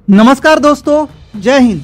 नमस्कार दोस्तों, जय हिंद।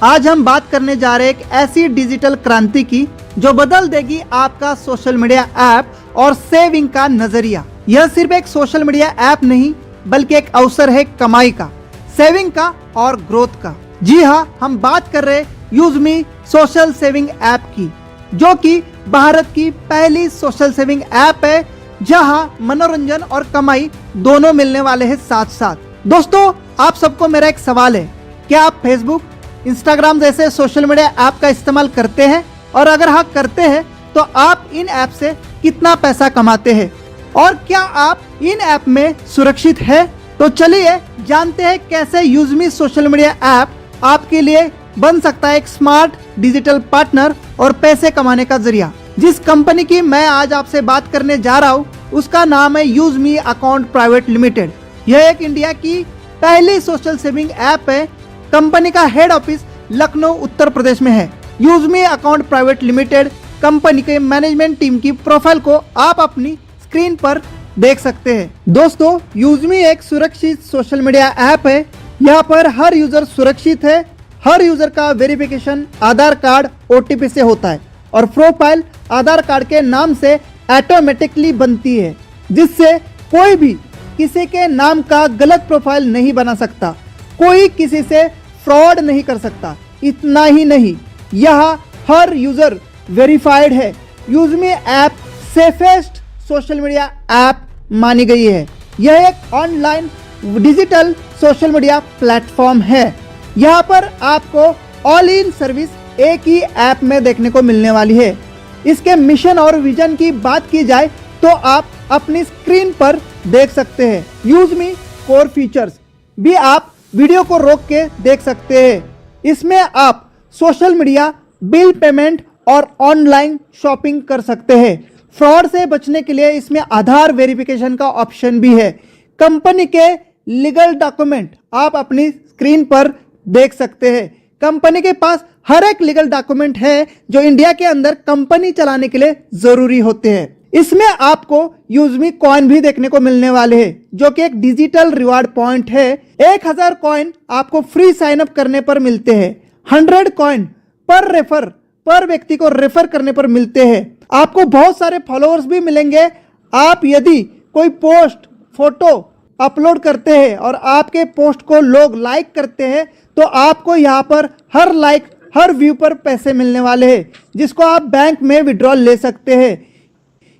आज हम बात करने जा रहे हैं एक ऐसी डिजिटल क्रांति की जो बदल देगी आपका सोशल मीडिया ऐप और सेविंग का नजरिया। यह सिर्फ एक सोशल मीडिया ऐप नहीं बल्कि एक अवसर है कमाई का, सेविंग का और ग्रोथ का। जी हाँ, हम बात कर रहे यूजमी सोशल सेविंग ऐप की, जो कि भारत की पहली सोशल सेविंग ऐप है जहां मनोरंजन और कमाई दोनों मिलने वाले हैं साथ साथ। दोस्तों, आप सबको मेरा एक सवाल है, क्या आप फेसबुक, इंस्टाग्राम जैसे सोशल मीडिया ऐप का इस्तेमाल करते हैं? और अगर हाँ करते हैं तो आप इन ऐप से कितना पैसा कमाते हैं और क्या आप इन ऐप में सुरक्षित है? तो चलिए जानते हैं कैसे यूजमी सोशल मीडिया ऐप आपके लिए बन सकता है एक स्मार्ट डिजिटल पार्टनर और पैसे कमाने का जरिया। जिस कंपनी की मैं आज आपसे बात करने जा रहा हूँ उसका नाम है यूजमी अकाउंट प्राइवेट लिमिटेड। यह एक इंडिया की पहली सोशल सेविंग ऐप है। कंपनी का हेड ऑफिस लखनऊ उत्तर प्रदेश में है। यूजमी अकाउंट प्राइवेट लिमिटेड कंपनी के मैनेजमेंट टीम की प्रोफाइल को आप अपनी स्क्रीन पर देख सकते हैं। दोस्तों, यूजमी एक सुरक्षित सोशल मीडिया ऐप है। यहाँ पर हर यूजर सुरक्षित है। हर यूजर का वेरिफिकेशन आधार कार्ड OTP से होता है और प्रोफाइल आधार कार्ड के नाम से ऑटोमेटिकली बनती है, जिससे कोई भी किसी के नाम का गलत प्रोफाइल नहीं बना सकता, कोई किसी से फ्रॉड नहीं कर सकता। इतना ही नहीं, यहाँ हर यूजर वेरीफाइड है। Useme app safest social media app मानी गई है। यह एक online digital social media platform है। यहाँ पर आपको ऑल इन सर्विस एक ही ऐप में देखने को मिलने वाली है। इसके मिशन और विजन की बात की जाए तो आप अपनी स्क्रीन पर देख सकते हैं। यूजमी कोर फीचर्स भी आप वीडियो को रोक के देख सकते हैं। इसमें आप सोशल मीडिया, बिल पेमेंट और ऑनलाइन शॉपिंग कर सकते हैं। फ्रॉड से बचने के लिए इसमें आधार वेरिफिकेशन का ऑप्शन भी है। कंपनी के लीगल डॉक्यूमेंट आप अपनी स्क्रीन पर देख सकते हैं। कंपनी के पास हर एक लीगल डॉक्यूमेंट है जो इंडिया के अंदर कंपनी चलाने के लिए जरूरी होते हैं। इसमें आपको यूजमी कॉइन भी देखने को मिलने वाले हैं, जो कि एक डिजिटल रिवार्ड पॉइंट है। 1000 कॉइन आपको फ्री साइन अप करने पर मिलते हैं। 100 कॉइन पर व्यक्ति को रेफर करने पर मिलते हैं। आपको बहुत सारे फॉलोअर्स भी मिलेंगे। आप यदि कोई पोस्ट, फोटो अपलोड करते हैं और आपके पोस्ट को लोग लाइक करते हैं तो आपको यहाँ पर हर लाइक, हर व्यू पर पैसे मिलने वाले हैं, जिसको आप बैंक में विड्रॉल ले सकते हैं।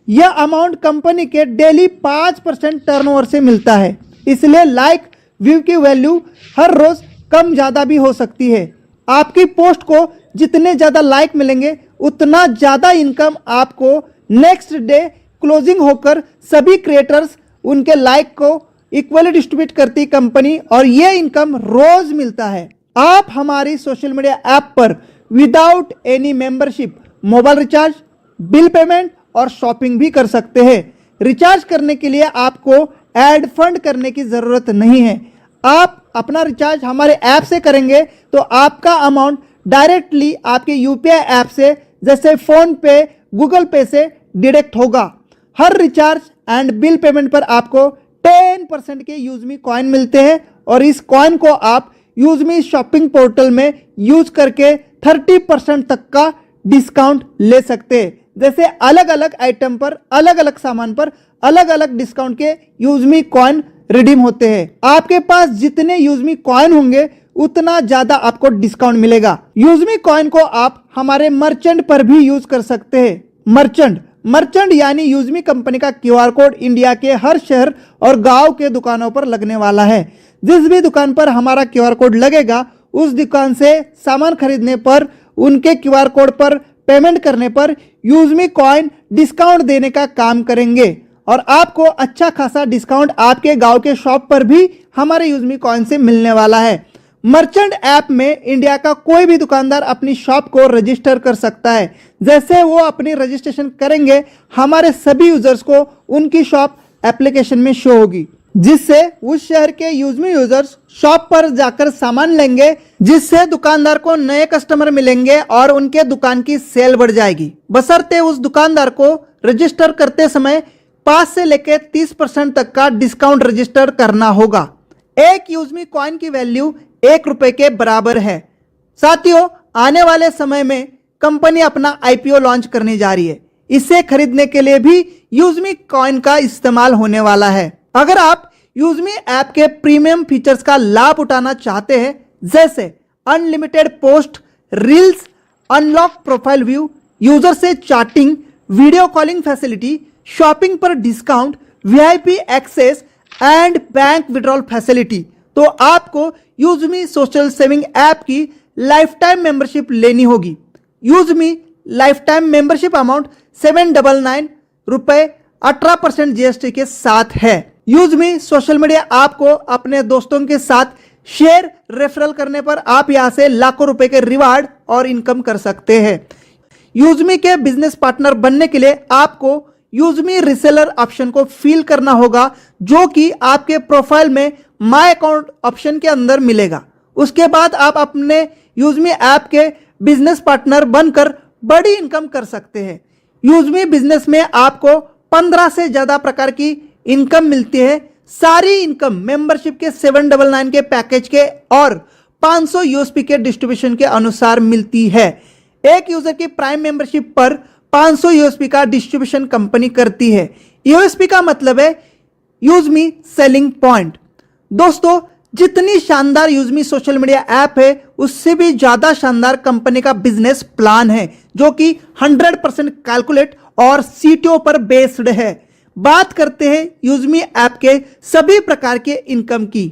यह अमाउंट कंपनी के डेली 5% टर्नओवर से मिलता है, इसलिए लाइक, व्यू की वैल्यू हर रोज कम ज़्यादा भी हो सकती है। आपकी पोस्ट को जितने ज़्यादा लाइक मिलेंगे उतना ज़्यादा इनकम आपको नेक्स्ट डे क्लोजिंग होकर सभी क्रिएटर्स उनके लाइक को इक्वली डिस्ट्रीब्यूट करती कंपनी, और ये इनकम रोज मिलता है। आप हमारी सोशल मीडिया ऐप पर without any membership mobile recharge, bill payment और शॉपिंग भी कर सकते हैं। रिचार्ज करने के लिए आपको एड फंड करने की ज़रूरत नहीं है। आप अपना रिचार्ज हमारे ऐप से करेंगे तो आपका अमाउंट डायरेक्टली आपके UPI ऐप से, जैसे फ़ोन पे, गूगल पे से डिडक्ट होगा। हर रिचार्ज एंड बिल पेमेंट पर आपको 10% के यूजमी कॉइन मिलते हैं और इस कॉइन को आप यूजमी शॉपिंग पोर्टल में यूज करके 30% तक का डिस्काउंट ले सकते हैं। जैसे अलग अलग आइटम पर, अलग अलग सामान पर अलग अलग डिस्काउंट के यूजमी कॉइन रिडीम होते हैं। आपके पास जितने यूजमी कॉइन होंगे उतना ज्यादा आपको डिस्काउंट मिलेगा। यूजमी कॉइन को आप हमारे मर्चेंट पर भी यूज कर सकते हैं। मर्चेंट यानी यूजमी कंपनी का QR कोड इंडिया के हर शहर और गांव के दुकानों पर लगने वाला है। जिस भी दुकान पर हमारा QR कोड लगेगा उस दुकान से सामान खरीदने पर, उनके QR कोड पर पेमेंट करने पर यूजमी कॉइन डिस्काउंट देने का काम करेंगे और आपको अच्छा खासा डिस्काउंट आपके गांव के शॉप पर भी हमारे यूजमी कॉइन से मिलने वाला है। मर्चेंट ऐप में इंडिया का कोई भी दुकानदार अपनी शॉप को रजिस्टर कर सकता है। जैसे वो अपनी रजिस्ट्रेशन करेंगे, हमारे सभी यूजर्स को उनकी शॉप एप्लीकेशन में शो होगी, जिससे उस शहर के यूजमी यूजर्स शॉप पर जाकर सामान लेंगे, जिससे दुकानदार को नए कस्टमर मिलेंगे और उनके दुकान की सेल बढ़ जाएगी। बशर्ते उस दुकानदार को रजिस्टर करते समय 5 से लेकर 30% तक का डिस्काउंट रजिस्टर करना होगा। एक यूजमी कॉइन की वैल्यू 1 रुपए के बराबर है। साथियों, आने वाले समय में कंपनी अपना आईपीओ लॉन्च करने जा रही है। इसे खरीदने के लिए भी यूजमी कॉइन का इस्तेमाल होने वाला है। अगर आप यूजमी ऐप के प्रीमियम फीचर्स का लाभ उठाना चाहते हैं, जैसे unlimited post, reels, unlock profile view, user से chatting, video calling facility, shopping पर discount, VIP access and bank withdrawal facility, तो आपको यूजमी सोशल सेविंग ऐप की लाइफ टाइम मेंबरशिप लेनी होगी। Useme lifetime membership amount 799 रुपए 18% GST के साथ है। यूजमी सोशल मीडिया आपको अपने दोस्तों के साथ शेयर रेफरल करने पर आप यहां से लाखों रुपए के रिवार्ड और इनकम कर सकते हैं। यूजमी के बिजनेस पार्टनर बनने के लिए आपको यूजमी रिसेलर ऑप्शन को फिल करना होगा, जो कि आपके प्रोफाइल में माय अकाउंट ऑप्शन के अंदर मिलेगा। उसके बाद आप अपने यूजमी ऐप के बिजनेस पार्टनर बनकर बड़ी इनकम कर सकते हैं। यूजमी बिजनेस में आपको 15 से ज्यादा प्रकार की इनकम मिलती है। सारी इनकम मेंबरशिप के 799 के पैकेज के और 500 यूएसपी के डिस्ट्रीब्यूशन के अनुसार मिलती है। एक यूजर की प्राइम मेंबरशिप पर 500 यूएसपी का डिस्ट्रीब्यूशन कंपनी करती है। यूएसपी का मतलब है यूजमी सेलिंग पॉइंट। दोस्तों, जितनी शानदार यूजमी सोशल मीडिया ऐप है, उससे भी ज्यादा शानदार कंपनी का बिजनेस प्लान है, जो कि 100% कैलकुलेट और सीटीओ पर बेस्ड है। बात करते हैं यूजमी ऐप के सभी प्रकार के इनकम की।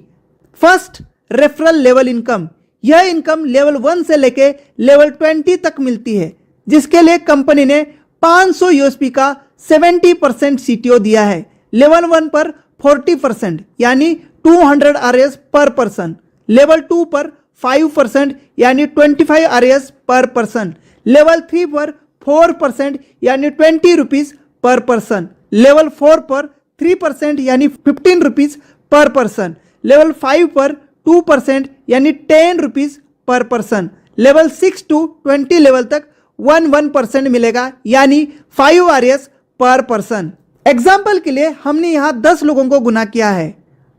First, referral level income. यह इनकम लेवल 1 से लेके लेवल 20 तक मिलती है, जिसके लिए कंपनी ने 500 यूएसपी का 70% सीटीओ दिया है। लेवल 1 पर 40% यानी 200 आरएस पर पर्सन, लेवल 2 पर 5% यानी 25 आरएस पर पर्सन, लेवल 3 पर 4% यानी 20 रुपीज पर पर्सन, लेवल 4 पर 3% यानी 15 रुपीज पर पर्सन, लेवल 5 पर 2% यानी 10 rupees per person, level 6 to 20 level तक 1% मिलेगा यानी 5 आरएस पर पर्सन। एग्जाम्पल के लिए हमने यहां 10 लोगों को गुना किया है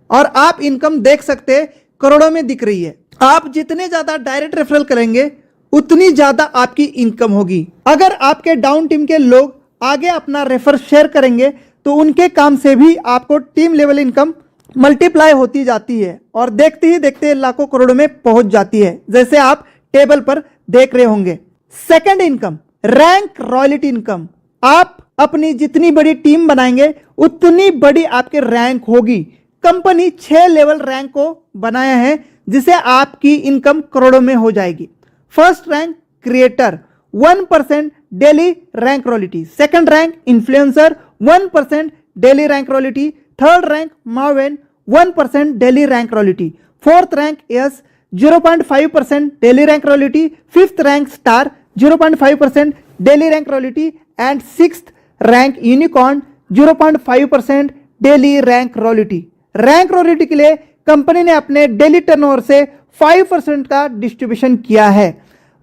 और आप इनकम देख सकते हैं, करोड़ों में दिख रही है। आप जितने ज्यादा डायरेक्ट रेफरल करेंगे, उतनी ज्यादा आपकी इनकम होगी। अगर आपके डाउन टीम के लोग आगे अपना रेफर शेयर करेंगे, तो उनके काम से भी आपको टीम लेवल इनकम मल्टीप्लाई होती जाती है और देखते ही देखते लाखों करोड़ों में पहुंच जाती है, जैसे आप टेबल पर देख रहे होंगे। Second income, rank royalty income. आप अपनी जितनी बड़ी टीम बनाएंगे, उतनी बड़ी आपके रैंक होगी। कंपनी 6 लेवल रैंक को बनाया है, जिसे आपकी इनकम करोड़ों में हो जाएगी। First rank creator, 1% daily rank royalty. Second rank influencer, 1% daily rank royalty. Third rank Maven, 1% daily rank royalty. Fourth rank yes, 0.5% daily rank royalty. Fifth rank star, 0.5% daily rank royalty and sixth rank unicorn, 0.5% daily rank royalty. Rank royalty के लिए company ने अपने daily turnover से 5% का distribution किया है।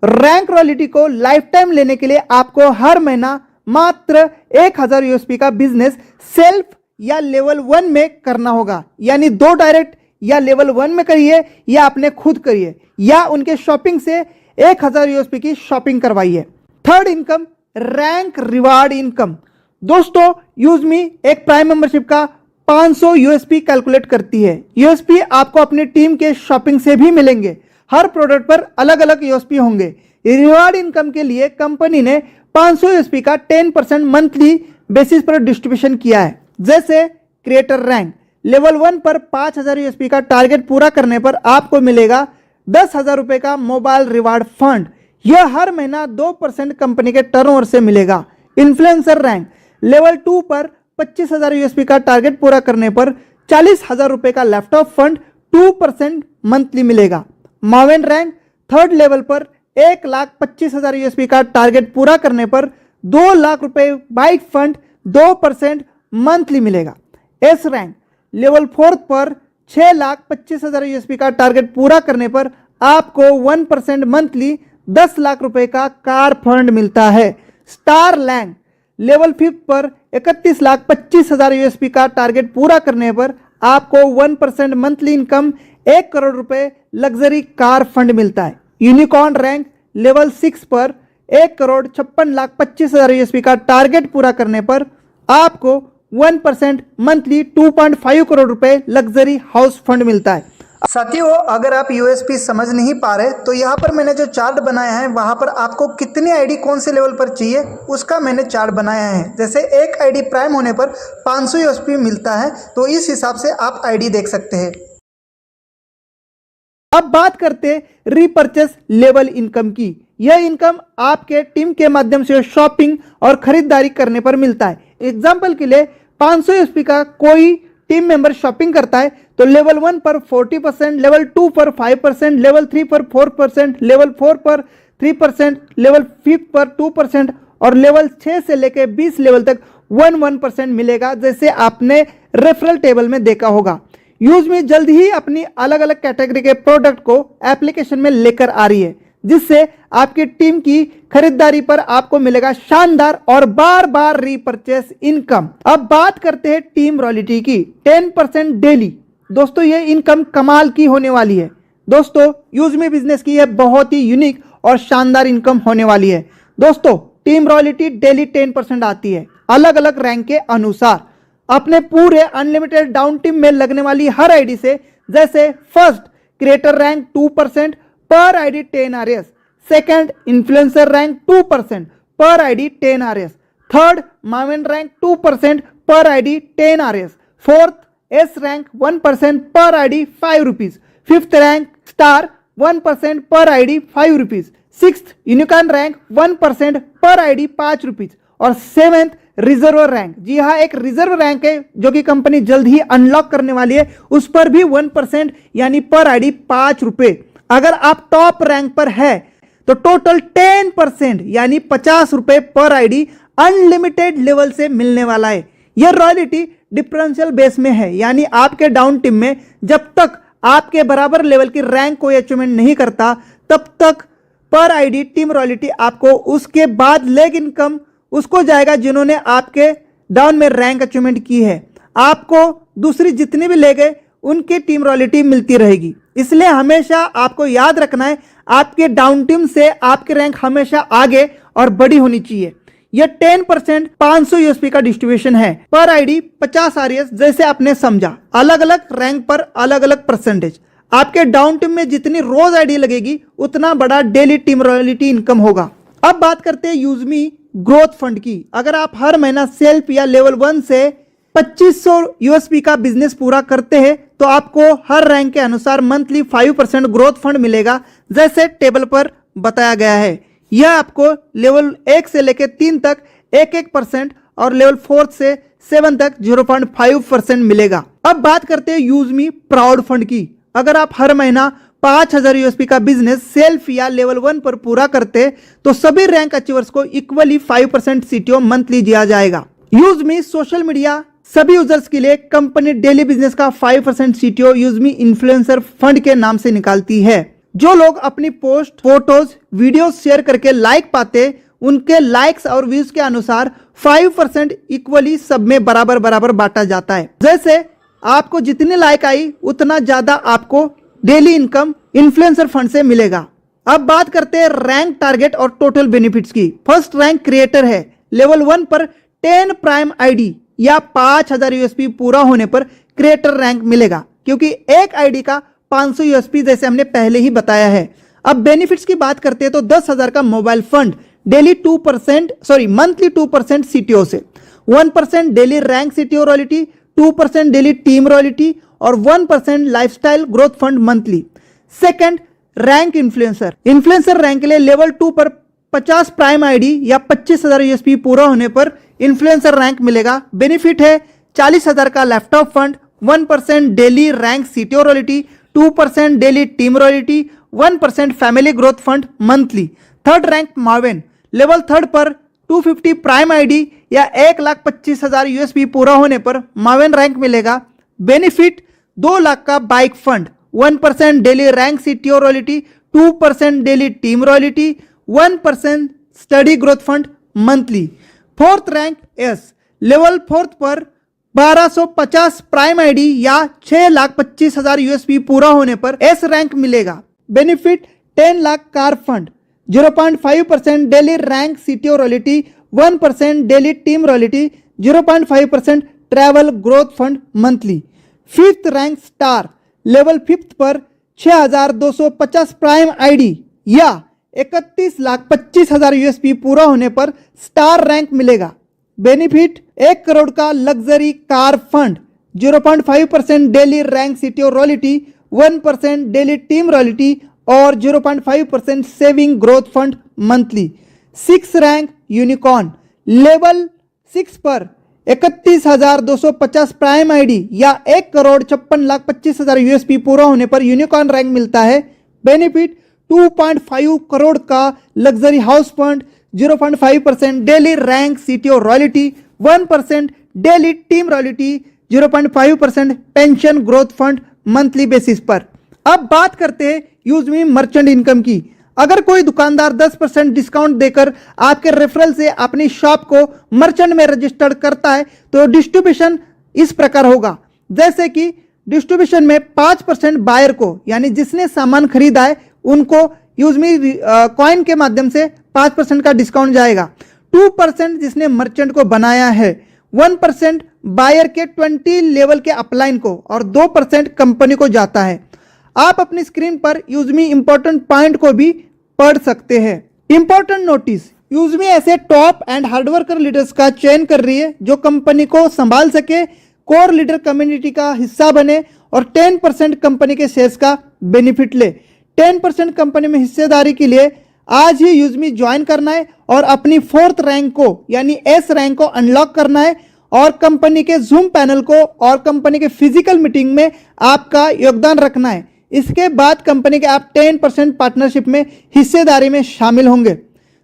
Rank royalty को life time लेने के लिए आपको हर महीना मात्र 1000 यूएसपी का बिजनेस सेल्फ या लेवल 1 में करना होगा, यानी 2 डायरेक्ट या लेवल 1 में करिए या अपने खुद करिए, या उनके शॉपिंग से 1000 यूएसपी की शॉपिंग करवाइए। Third income, rank reward income. दोस्तों, यूजमी एक प्राइम मेंबरशिप का 500 यूएसपी कैलकुलेट करती है। यूएसपी आपको अपनी टीम के शॉपिंग से भी मिलेंगे। हर प्रोडक्ट पर अलग अलग यूएसपी होंगे। रिवार्ड इनकम के लिए कंपनी ने 500 यूएसपी का 10% मंथली बेसिस पर डिस्ट्रीब्यूशन किया है। जैसे क्रिएटर रैंक, लेवल 1 पर 5000 यूएसपी का टारगेट पूरा करने पर आपको मिलेगा 10,000 रुपए का मोबाइल रिवार्ड फंड। यह हर महीना 2% कंपनी के टर्नओवर से मिलेगा। इन्फ्लुएंसर रैंक, लेवल 2 पर 25,000 यूएसपी का टारगेट पूरा करने पर 40,000 रुपए का लैपटॉप फंड 2% मंथली मिलेगा। मावेन रैंक, थर्ड लेवल पर 1,25,000 यूएसपी का टारगेट पूरा करने पर 2 लाख रुपए बाइक फंड 2% मंथली मिलेगा। एस रैंक, लेवल 4 पर 6,25,000 यूएसपी का टारगेट पूरा करने पर आपको 1% मंथली 10 लाख रुपए का कार फंड मिलता है। स्टार रैंक, लेवल 5 पर 31,25,000 यूएसपी का टारगेट पूरा करने पर आपको 1% मंथली इनकम 1 करोड़ रुपए लग्जरी कार फंड मिलता है। यूनिकॉर्न रैंक लेवल 6 पर 1,56,25,000 यूएसपी का टारगेट पूरा करने पर आपको 1% मंथली 2.5 करोड़ रुपए लग्जरी हाउस फंड मिलता है। साथियों, अगर आप यूएसपी समझ नहीं पा रहे तो यहाँ पर मैंने जो चार्ट बनाया है वहाँ पर आपको कितनी आईडी कौन से लेवल पर चाहिए उसका मैंने चार्ट बनाया है। जैसे एक आईडी प्राइम होने पर 500 यूएसपी मिलता है, तो इस हिसाब से आप आईडी देख सकते हैं। अब बात करते हैं रीपर्चेस लेवल इनकम की। यह इनकम आपके टीम के माध्यम से शॉपिंग और खरीदारी करने पर मिलता है। एग्जाम्पल के लिए 500 यूएसपी का कोई टीम मेंबर शॉपिंग करता है तो लेवल 1 पर 40%, लेवल 2 पर 5%, लेवल 3 पर 4%, लेवल 4 पर 3%, लेवल 5 पर 2% और लेवल 6 से लेकर 20 लेवल तक 1% मिलेगा, जैसे आपने रेफरल टेबल में देखा होगा। यूजमी जल्द ही अपनी अलग अलग कैटेगरी के प्रोडक्ट को एप्लीकेशन में लेकर आ रही है, जिससे आपकी टीम की खरीदारी पर आपको मिलेगा शानदार और बार बार रीपरचेस इनकम। अब बात करते हैं टीम रॉयल्टी की। 10% डेली। दोस्तों, ये इनकम कमाल की होने वाली है। दोस्तों, यूजमी बिजनेस की यह बहुत ही यूनिक और शानदार इनकम होने वाली है। दोस्तों, टीम रॉयल्टी डेली 10% आती है अलग अलग रैंक के अनुसार अपने पूरे अनलिमिटेड डाउन टीम में लगने वाली हर आईडी से। जैसे फर्स्ट क्रिएटर रैंक 2% पर ID 10 RS, second influencer rank 2% पर ID 10 RS, third Maven rank 2% पर ID 10 RS, fourth S rank 1% पर ID 5 rupees, fifth rank star 1% पर ID 5 rupees, sixth unicorn rank 1% पर आईडी 5 रुपीज और seventh reserve rank. जी हाँ, एक reserve rank है जो कि कंपनी जल्द ही अनलॉक करने वाली है, उस पर भी 1% यानी पर आईडी 5 रुपए। अगर आप टॉप रैंक पर है तो टोटल 10% यानी 50 रुपए पर आईडी अनलिमिटेड लेवल से मिलने वाला है। यह रॉयल्टी डिफरेंशियल बेस में है, यानी आपके डाउन टीम में जब तक आपके बराबर लेवल की रैंक कोई अचीवमेंट नहीं करता तब तक पर आईडी टीम रॉयल्टी आपको, उसके बाद लेग इनकम उसको जाएगा जिन्होंने आपके डाउन में रैंक अचीवमेंट की है। आपको दूसरी जितनी भी लेग है उनकी टीम रॉयल्टी मिलती रहेगी। इसलिए हमेशा आपको याद रखना है, आपके डाउन टीम से आपकी रैंक हमेशा आगे और बड़ी होनी चाहिए। यह 10% 500 यूएसपी का डिस्ट्रीब्यूशन है पर आईडी 50 RS, जैसे आपने समझा। अलग अलग रैंक पर अलग अलग परसेंटेज। आपके डाउन टीम में जितनी रोज आईडी लगेगी उतना बड़ा डेली टीम रॉयल्टी इनकम होगा। अब बात करते हैं यूजमी ग्रोथ फंड की। अगर आप हर महीना सेल्फ या लेवल 1 से 2500 यूएसपी का बिजनेस पूरा करते हैं तो आपको हर रैंक के अनुसार मंथली 5% ग्रोथ फंड मिलेगा, जैसे टेबल पर बताया गया है। यह आपको लेवल 1 से लेकर 3 तक 1% और लेवल 4 से 7 तक 0.5% मिलेगा। अब बात करते हैं यूजमी प्राउड फंड की। अगर आप हर महीना 5000 यूएसपी का बिजनेस सेल्फ या लेवल 1 पर पूरा करते तो सभी रैंक अचीवर्स को इक्वली 5% सीटीओ मंथली दिया जाएगा। यूजमी सोशल मीडिया सभी यूजर्स के लिए कंपनी डेली बिजनेस का 5% सीटीओ यूजमी इन्फ्लुएंसर फंड के नाम से निकालती है। जो लोग अपनी पोस्ट, फोटोज, वीडियो शेयर करके लाइक पाते, उनके लाइक्स और व्यूज के अनुसार 5% इक्वली सब में बराबर बराबर बांटा जाता है। जैसे आपको जितनी लाइक आई उतना ज्यादा आपको डेली इनकम इन्फ्लुएंसर फंड से मिलेगा। अब बात करते हैं रैंक टारगेट और टोटल बेनिफिट्स की। फर्स्ट रैंक क्रिएटर है। लेवल 1 पर 10 प्राइम आईडी या 5000 यूएसपी पूरा होने पर क्रिएटर रैंक मिलेगा, क्योंकि एक आईडी का 500 यूएसपी, जैसे हमने पहले ही बताया है। अब बेनिफिट्स की बात करते हैं तो 10,000 का mobile fund daily monthly 2% CTO से, 1% daily rank CTO royalty, 2% daily team royalty और 1% lifestyle growth fund monthly. Second rank influencer rank के लिए लेवल 2 पर 50 प्राइम आईडी या 25,000 यूएसपी पूरा होने पर इन्फ्लुएंसर रैंक मिलेगा। बेनिफिट है 40,000 का laptop fund, 1% daily rank CTO royalty, 2% daily team royalty, 1% family growth fund monthly. Third rank Maven, level 3 पर 250 प्राइम आईडी या 1,25,000 यूएसपी पूरा होने पर मावेन रैंक मिलेगा। बेनिफिट 2 लाख का bike fund, 1% daily rank CTO royalty, 2% daily team royalty, 1% study growth fund monthly. Fourth rank S, level 4 पर 1250 prime ID या 6,25,000 USP पूरा होने पर एस रैंक मिलेगा। Benefit 10 lakh car fund, 0.5% daily rank CTO royalty, 1% daily team royalty, 0.5% travel growth fund monthly. Fifth rank star, level 5 पर 6,250 prime ID या 31,25,000 USP पूरा होने पर स्टार रैंक मिलेगा। बेनिफिट 1 करोड़ का luxury car fund, 0.5% daily rank CTO royalty, 1% daily team royalty और 0.5% saving growth fund monthly. 6 rank unicorn, level 6 पर 31,250 prime ID या 1,56,25,000 यूएसपी पूरा होने पर यूनिकॉर्न रैंक मिलता है। बेनिफिट 2.5 करोड़ का luxury house fund, 0.5% daily rank CTO royalty, 1% daily team royalty, 0.5% pension growth fund monthly basis पर। अब बात करते हैं यूजमी मर्चेंट इनकम की। अगर कोई दुकानदार 10% डिस्काउंट देकर आपके रेफरल से अपनी शॉप को मर्चेंट में रजिस्टर्ड करता है तो डिस्ट्रीब्यूशन इस प्रकार होगा। जैसे कि डिस्ट्रीब्यूशन में 5% बायर को, यानी जिसने सामान खरीदा है उनको यूजमी कॉइन के माध्यम से 5% का डिस्काउंट जाएगा। 2% जिसने मर्चेंट को बनाया है, 1% बायर के 20 लेवल के अपलाइन को और 2% कंपनी को जाता है। आप अपनी स्क्रीन पर यूजमी इंपॉर्टेंट पॉइंट को भी पढ़ सकते हैं। इंपॉर्टेंट नोटिस, यूजमी ऐसे टॉप एंड हार्डवर्कर लीडर्स का चयन कर रही है जो कंपनी को संभाल सके, कोर लीडर कम्युनिटी का हिस्सा बने और 10% कंपनी के शेयर्स का बेनिफिट ले। 10% कंपनी में हिस्सेदारी के लिए आज ही यूजमी ज्वाइन करना है और अपनी 4th रैंक को यानी एस रैंक को अनलॉक करना है और कंपनी के जूम पैनल को और कंपनी के फिजिकल मीटिंग में आपका योगदान रखना है। इसके बाद कंपनी के आप 10% पार्टनरशिप में हिस्सेदारी में शामिल होंगे।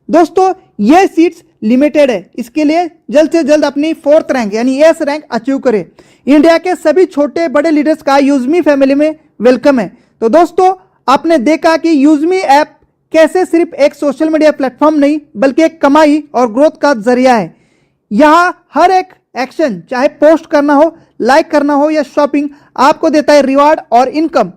दोस्तों ये सीट्स लिमिटेड है, इसके लिए जल्द से जल्द अपनी 4th रैंक यानी एस रैंक अचीव करें। इंडिया के सभी छोटे बड़े लीडर्स का यूजमी फैमिली में वेलकम है। तो दोस्तों आपने देखा कि यूजमी ऐप कैसे सिर्फ एक सोशल मीडिया प्लेटफॉर्म नहीं बल्कि एक कमाई और ग्रोथ का जरिया है। यहाँ हर एक एक्शन, चाहे पोस्ट करना हो, लाइक करना हो या शॉपिंग, आपको देता है रिवार्ड और इनकम।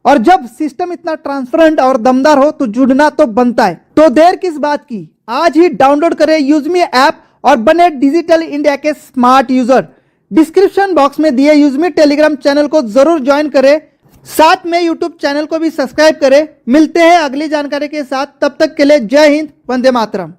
और जब सिस्टम इतना ट्रांसपेरेंट और दमदार हो तो जुड़ना तो बनता है। तो देर किस बात की, आज ही डाउनलोड करें यूजमी ऐप और बने डिजिटल इंडिया के स्मार्ट यूजर। डिस्क्रिप्शन बॉक्स में दिए यूजमी टेलीग्राम चैनल को जरूर ज्वाइन करें, साथ में यूट्यूब चैनल को भी सब्सक्राइब करें। मिलते हैं अगली जानकारी के साथ, तब तक के लिए जय हिंद, वंदे मातरम।